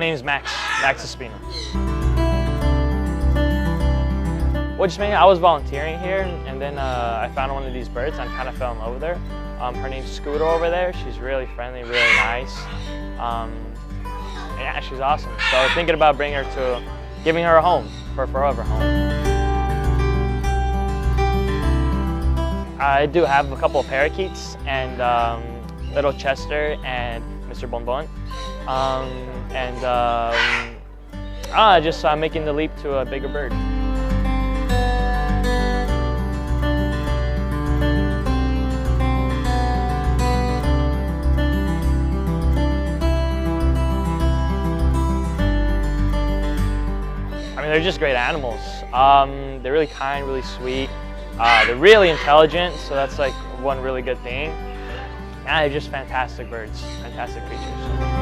name is Max Espina. Well, just mainly I was volunteering here, and then I found one of these birds and I kind of fell in love with her. Her name's Scooter over there. She's really friendly, really nice. Yeah, she's awesome. So I was thinking about giving her a home, for a forever home. I do have a couple of parakeets and little Chester and Mr. Bonbon. Just making the leap to a bigger bird. I mean, they're just great animals. They're really kind, really sweet. They're really intelligent, so that's like one really good thing. And they're just fantastic birds, fantastic creatures.